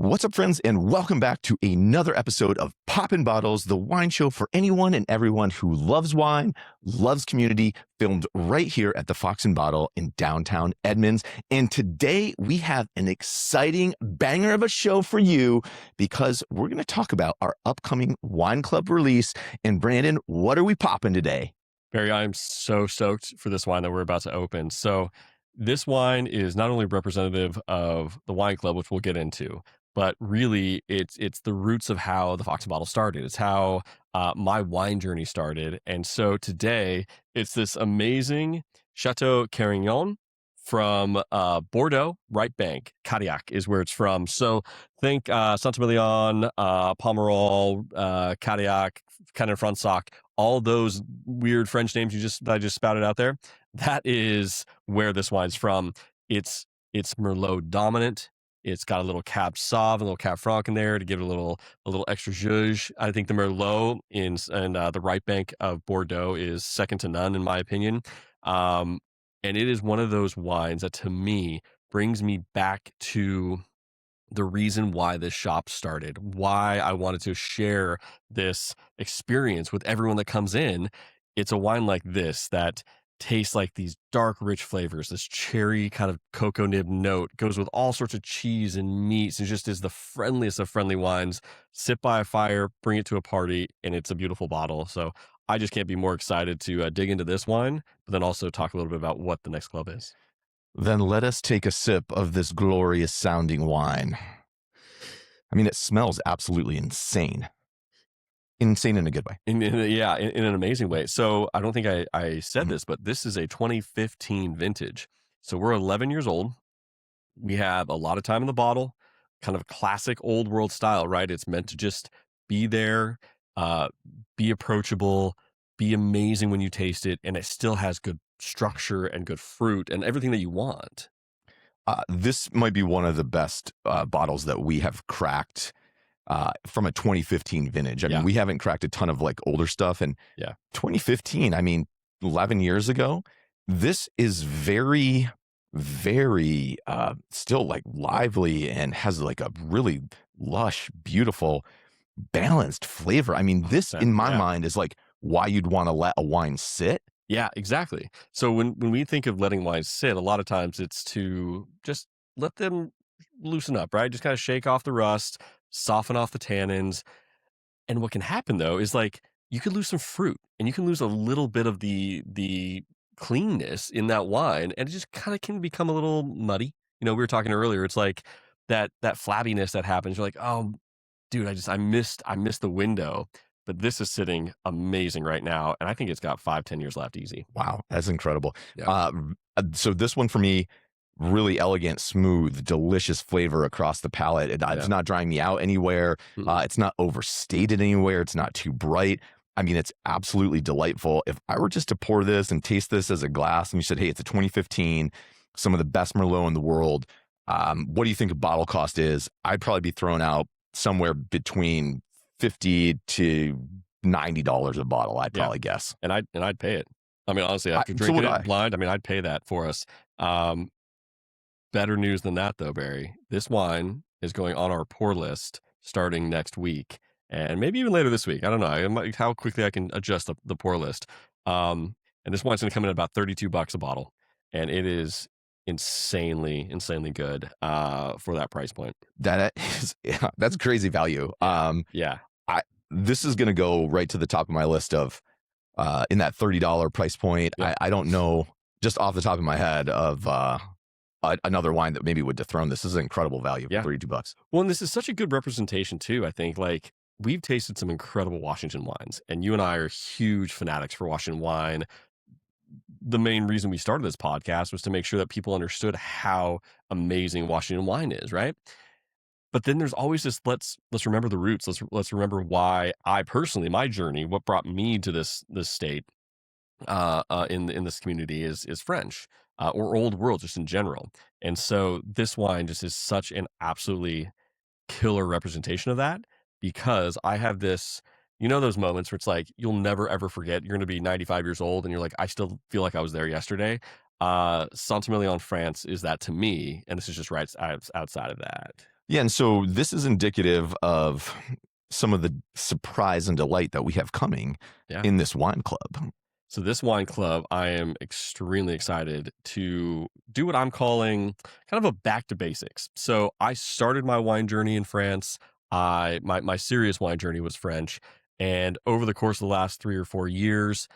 What's up, friends, and welcome back to another episode of Poppin Bottles, the wine show for anyone and everyone who loves wine, loves community, filmed right here at the Fox and Bottle in downtown Edmonds. And today we have an exciting banger of a show for you because we're going to talk about our upcoming wine club release. And Brandon, what are we popping today? Barry, I'm so stoked for this wine that we're about to open. So this wine is not only representative of the wine club, which we'll get into, but really it's the roots of how the Fox and Bottle started. It's how my wine journey started. And so today it's this amazing Chateau Carignan from Bordeaux, Right Bank. Cadillac is where it's from. So think Saint-Emilion, Pomerol, Cadillac, Canet-Fronsac, all those weird French names that I just spouted out there. That is where this wine's from. It's Merlot-dominant. It's got a little Cab Sauv, a little Cab Franc in there to give it a little extra zhuzh. I think the Merlot in the Right Bank of Bordeaux is second to none, in my opinion. And it is one of those wines that, to me, brings me back to the reason why this shop started, why I wanted to share this experience with everyone that comes in. It's a wine like this that tastes like these dark, rich flavors, this cherry kind of cocoa nib note, goes with all sorts of cheese and meats, and just is the friendliest of friendly wines. Sit by a fire, bring it to a party, and it's a beautiful bottle. So I just can't be more excited to dig into this wine, but then also talk a little bit about what the next club is. Then let us take a sip of this glorious sounding wine. I mean, it smells absolutely insane. Insane in a good way. In an amazing way. So I don't think I said this, but this is a 2015 vintage. So we're 11 years old. We have a lot of time in the bottle, kind of classic old world style, right? It's meant to just be there, be approachable, be amazing when you taste it, and it still has good structure and good fruit and everything that you want. This might be one of the best bottles that we have cracked from a 2015 vintage. I mean, we haven't cracked a ton of like older stuff. And 2015, I mean, 11 years ago, this is very, very still like lively and has like a really lush, beautiful, balanced flavor. I mean, this in my mind is like why you'd want to let a wine sit. Yeah, exactly. So when we think of letting wines sit, a lot of times it's to just let them loosen up, right? Just kind of shake off the rust, soften off the tannins. And what can happen though is like you could lose some fruit and you can lose a little bit of the cleanness in that wine, and it just kind of can become a little muddy. You know, we were talking earlier, it's like that flabbiness that happens. You're like, oh dude, I missed the window. But this is sitting amazing right now. And I think it's got 5-10 years left easy. Wow, that's incredible. Yeah. So this one for me, really elegant, smooth, delicious flavor across the palate. It's not drying me out anywhere. It's not overstated anywhere. It's not too bright. I mean, it's absolutely delightful. If I were just to pour this and taste this as a glass and you said, hey, it's a 2015, some of the best Merlot in the world. What do you think a bottle cost is? I'd probably be throwing out somewhere between $50 to $90 a bottle, I'd probably guess. And I'd pay it. I mean, honestly, after drinking it blind, I mean, I'd pay that for us. Better news than that, though, Barry. This wine is going on our pour list starting next week, and maybe even later this week. I don't know how quickly I can adjust the pour list. And this wine's going to come in at about $32 a bottle, and it is insanely good for that price point. That's crazy value. This is going to go right to the top of my list of in that $30 price point. I don't know just off the top of my head of another wine that maybe would dethrone this. This is an incredible value for $32. Well, and this is such a good representation too. I think like we've tasted some incredible Washington wines, and you and I are huge fanatics for Washington wine. The main reason we started this podcast was to make sure that people understood how amazing Washington wine is, right? But then there's always this, let's remember the roots. Let's remember why I personally, my journey, what brought me to this state in this community is French or old world just in general. And so this wine just is such an absolutely killer representation of that, because I have this, you know, those moments where it's like, you'll never ever forget. You're going to be 95 years old and you're like, I still feel like I was there yesterday. Saint-Emilion, France is that to me. And this is just right outside of that. Yeah, and so this is indicative of some of the surprise and delight that we have coming Yeah. in this wine club. So this wine club, I am extremely excited to do what I'm calling kind of a back to basics. So I started my wine journey in France. My serious wine journey was French, and over the course of the last 3 or 4 years,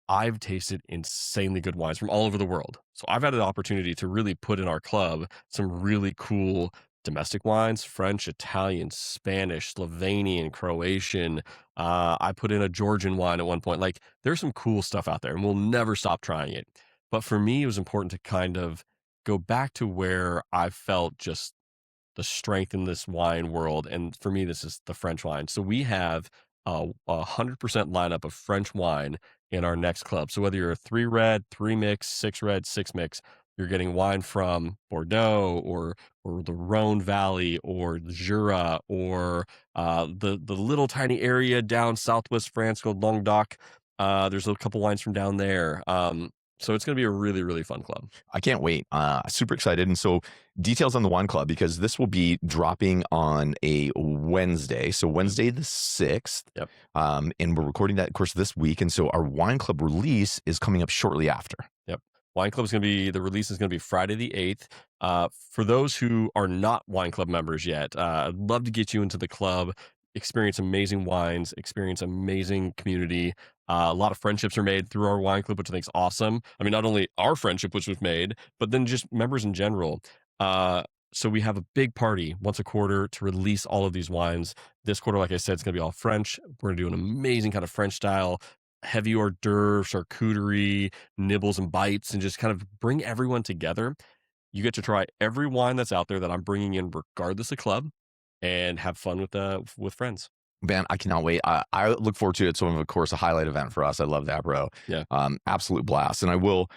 I've tasted insanely good wines from all over the world. So I've had an opportunity to really put in our club some really cool domestic wines, French, Italian, Spanish, Slovenian, Croatian. I put in a Georgian wine at one point. Like, there's some cool stuff out there, and we'll never stop trying it. But for me, it was important to kind of go back to where I felt just the strength in this wine world. And for me, this is the French wine. So we have a 100% lineup of French wine in our next club. So whether you're a 3 red, 3 mix, 6 red, 6 mix, you're getting wine from Bordeaux or the Rhône Valley or the Jura or the little tiny area down southwest France called Languedoc. There's a couple wines from down there. So it's going to be a really, really fun club. I can't wait. Super excited. And so, details on the wine club, because this will be dropping on a Wednesday. So, Wednesday the 6th. Yep. And we're recording that, of course, this week. And so, our wine club release is coming up shortly after. Yep. Wine Club is going to be, the release is going to be Friday the 8th. For those who are not Wine Club members yet, I'd love to get you into the club, experience amazing wines, experience amazing community. A lot of friendships are made through our wine club, which I think is awesome. I mean, not only our friendship, which was made, but then just members in general. So we have a big party once a quarter to release all of these wines. This quarter, like I said, it's going to be all French. We're going to do an amazing kind of French style, heavy hors d'oeuvre, charcuterie, nibbles and bites, and just kind of bring everyone together. You get to try every wine that's out there that I'm bringing in, regardless of club, and have fun with friends. Man, I cannot wait. I look forward to it. It's, of course, a highlight event for us. I love that, bro. Yeah. Absolute blast. And I will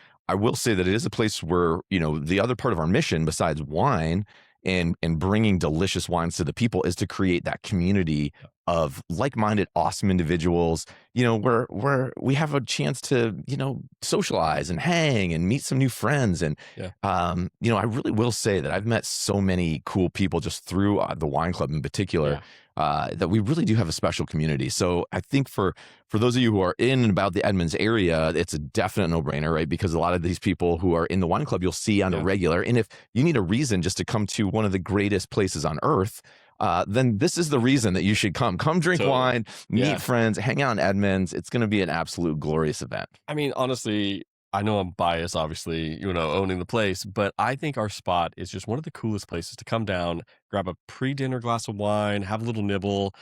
say that it is a place where, the other part of our mission besides wine and bringing delicious wines to the people is to create that community of like-minded, awesome individuals, where we have a chance to, socialize and hang and meet some new friends. And, Yeah. I really will say that I've met so many cool people just through the wine club in particular. Yeah. That we really do have a special community. So I think for those of you who are in and about the Edmonds area, it's a definite no-brainer, right? Because a lot of these people who are in the wine club, you'll see on a regular. And if you need a reason just to come to one of the greatest places on earth, then this is the reason that you should come. Come drink wine, meet friends, hang out in Edmonds. It's going to be an absolute glorious event. I mean, honestly, I know I'm biased, obviously, owning the place, but I think our spot is just one of the coolest places to come down, grab a pre-dinner glass of wine, have a little nibble.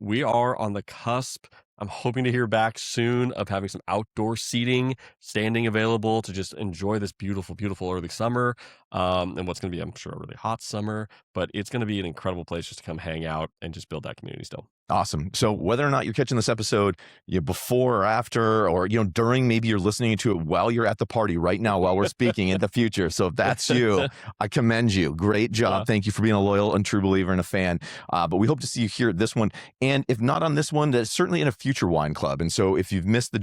We are on the cusp. I'm hoping to hear back soon of having some outdoor seating, standing available to just enjoy this beautiful, beautiful early summer. And what's going to be, I'm sure, a really hot summer, but it's going to be an incredible place just to come hang out and just build that community still. Awesome. So whether or not you're catching this episode before or after, or during, maybe you're listening to it while you're at the party right now while we're speaking in the future. So if that's you, I commend you. Great job. Yeah. Thank you for being a loyal and true believer and a fan. But we hope to see you here at this one. And if not on this one, certainly in a future wine club. And so if you've missed the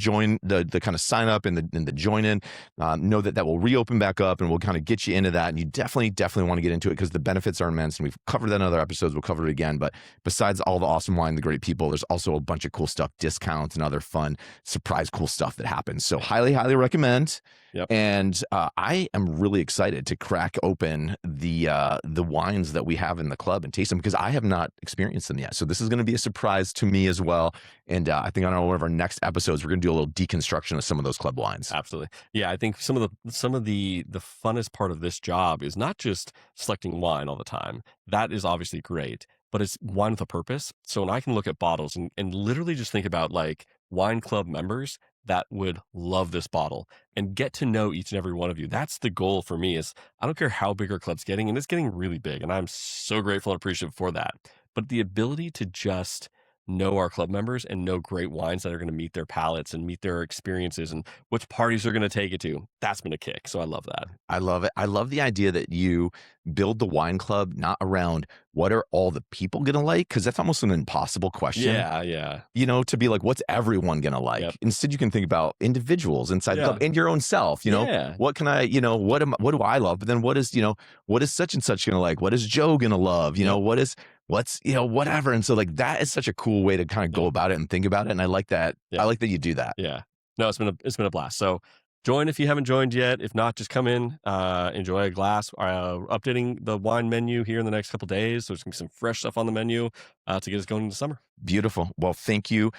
kind of sign up and the join in, know that will reopen back up and we'll kind of get you into that. And you definitely want to get into it because the benefits are immense. And we've covered that in other episodes. We'll cover it again. But besides all the awesome wine, the great people, there's also a bunch of cool stuff, discounts and other fun, surprise cool stuff that happens. So highly recommend. Yep. And I am really excited to crack open the wines that we have in the club and taste them because I have not experienced them yet. So this is going to be a surprise to me as well. And I think on one of our next episodes, we're going to do a little deconstruction of some of those club wines. Absolutely. Yeah, I think some of the funnest part of this job is not just selecting wine all the time. That is obviously great, but it's wine with a purpose. So when I can look at bottles and literally just think about like wine club members that would love this bottle and get to know each and every one of you. That's the goal for me. Is I don't care how big our club's getting, and it's getting really big, and I'm so grateful and appreciative for that. But the ability to just know our club members and know great wines that are going to meet their palates and meet their experiences and which parties they're going to take it to. That's been a kick. So I love that. I love it. I love the idea that you build the wine club not around what are all the people going to like, because that's almost an impossible question. Yeah, yeah. To be like, what's everyone going to like? Yep. Instead, you can think about individuals inside the club Yeah. and your own self. Yeah. What can I, what do I love? But then what is such and such going to like? What is Joe going to love? Yep. Whatever. And so like that is such a cool way to kind of go Yep. about it and think about it. And I like that. Yeah. I like that you do that. Yeah. No, it's been a blast. So join if you haven't joined yet. If not, just come in, enjoy a glass. Updating the wine menu here in the next couple days. So there's gonna be some fresh stuff on the menu to get us going into summer. Beautiful. Well, thank you.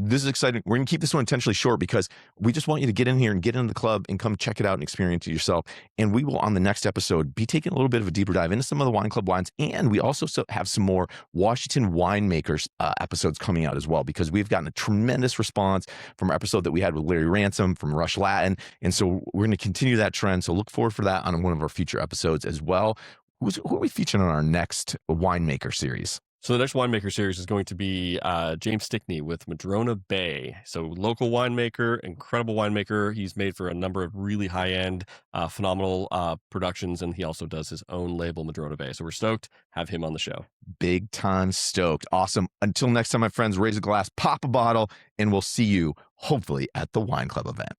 This is exciting. We're going to keep this one intentionally short because we just want you to get in here and get into the club and come check it out and experience it yourself. And we will, on the next episode, be taking a little bit of a deeper dive into some of the wine club wines. And we also have some more Washington winemakers episodes coming out as well, because we've gotten a tremendous response from our episode that we had with Larry Ransom from Rush Latin. And so we're going to continue that trend. So look forward for that on one of our future episodes as well. Who are we featuring on our next winemaker series? So the next winemaker series is going to be James Stickney with Madrona Bay. So local winemaker, incredible winemaker. He's made for a number of really high-end, phenomenal productions, and he also does his own label, Madrona Bay. So we're stoked to have him on the show. Big time stoked. Awesome. Until next time, my friends, raise a glass, pop a bottle, and we'll see you hopefully at the wine club event.